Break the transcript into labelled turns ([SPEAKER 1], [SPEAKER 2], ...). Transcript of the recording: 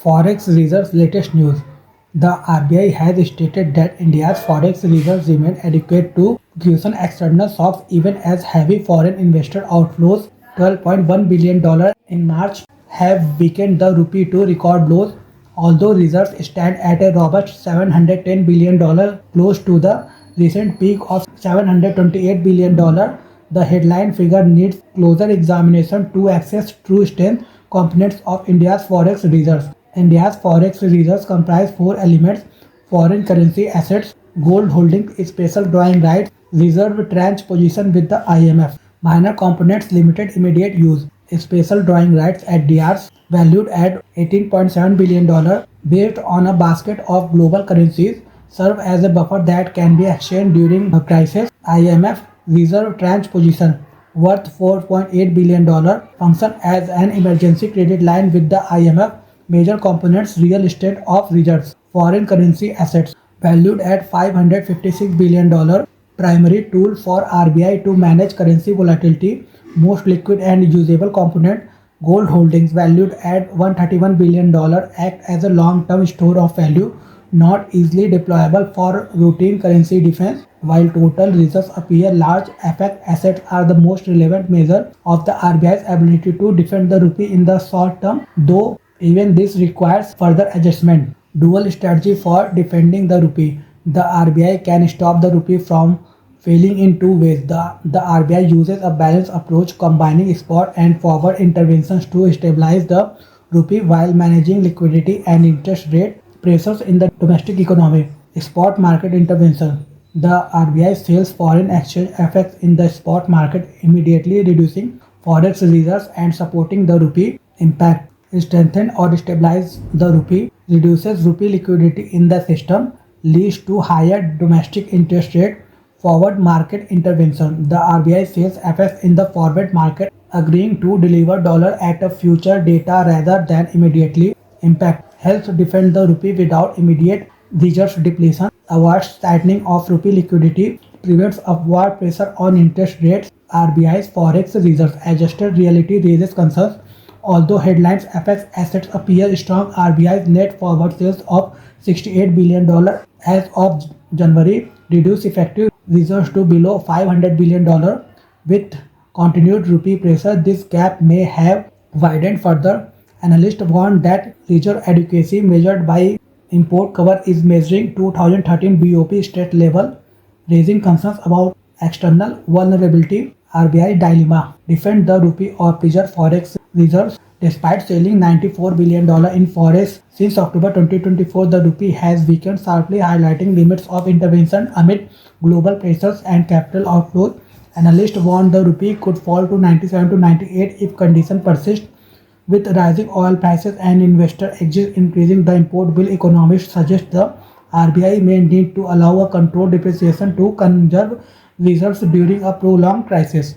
[SPEAKER 1] Forex reserves latest news. The RBI has stated that India's forex reserves remain adequate to cushion external shocks even as heavy foreign investor outflows $12.1 billion in March have weakened the rupee to record lows. Although reserves stand at a robust $710 billion, close to the recent peak of $728 billion, the headline figure needs closer examination to access true strength components of India's forex reserves. India's forex reserves comprise four elements: foreign currency assets, gold holdings, special drawing rights, reserve tranche position with the IMF. Minor components: limited immediate use, special drawing rights at DRs valued at $18.7 billion based on a basket of global currencies serve as a buffer that can be exchanged during a crisis. IMF reserve tranche position worth $4.8 billion function as an emergency credit line with the IMF. Major components: real estate of reserves, foreign currency assets valued at $556 billion, primary tool for RBI to manage currency volatility, most liquid and usable component. Gold holdings valued at $131 billion act as a long-term store of value, not easily deployable for routine currency defense. While total reserves appear large, FX assets are the most relevant measure of the RBI's ability to defend the rupee in the short term, though even this requires further adjustment. Dual strategy for defending the rupee. The RBI can stop the rupee from failing in two ways. The RBI uses a balanced approach combining spot and forward interventions to stabilize the rupee while managing liquidity and interest rate pressures in the domestic economy. Spot market intervention. The RBI sells foreign exchange FX in the spot market, immediately reducing forex reserves and supporting the rupee. Impact: strengthen or destabilize the rupee, reduces rupee liquidity in the system, leads to higher domestic interest rate. Forward market intervention. The RBI sells FX in the forward market, agreeing to deliver dollar at a future data rather than immediately. Impact: helps defend the rupee without immediate reserve depletion, avoids tightening of rupee liquidity, prevents upward pressure on interest rates. RBI's forex reserves adjusted reality raises concerns. Although headlines FX assets appear strong, RBI's net forward sales of $68 billion as of January reduced effective reserves to below $500 billion. With continued rupee pressure, this gap may have widened further. Analysts warn that reserve adequacy measured by import cover is measuring 2013 BOP state level, raising concerns about external vulnerability. RBI dilemma: defend the rupee or preserve forex reserves. Despite selling $94 billion in forex since October 2024, the rupee has weakened sharply, highlighting limits of intervention amid global pressures and capital outflows. Analysts warn the rupee could fall to 97 to 98 if conditions persist. With rising oil prices and investor exit increasing the import bill, economists suggest the RBI may need to allow a controlled depreciation to conserve reserves during a prolonged crisis.